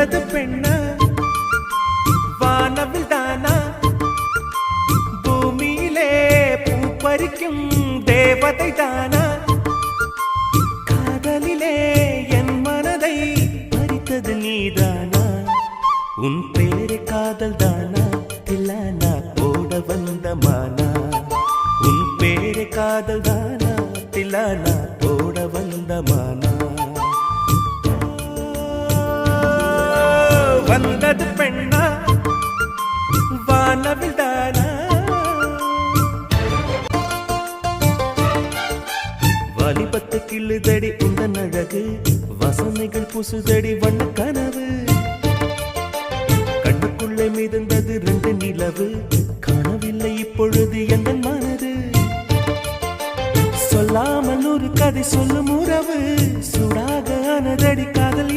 வந்தது பெண்ணா வானவில் தானா பூமியிலே பூ பறிக்கும் தேவதை தானா காதலிலே என் மனதை பறித்தது நீதானா உன் பேரு காதல் தானா தில்லானா போட வந்த மானா உன் பேரு காதல் தானா தில்லானா போட வந்த மானா வந்தது பெண்ணா வானவில் தானா வாலிபத்து கிள்ளுதடி உந்தன் அழகு வசனைகள் புசுதடி வண்ண கனவு கண்ணுக்குள்ளே மிதந்தது 2 நிலவு காணவில்லை இப்பொழுது என் மனது சொல்லாமல் ஒரு கதை சொல்லும் உறவு சூடாக ஆனதடி காதல்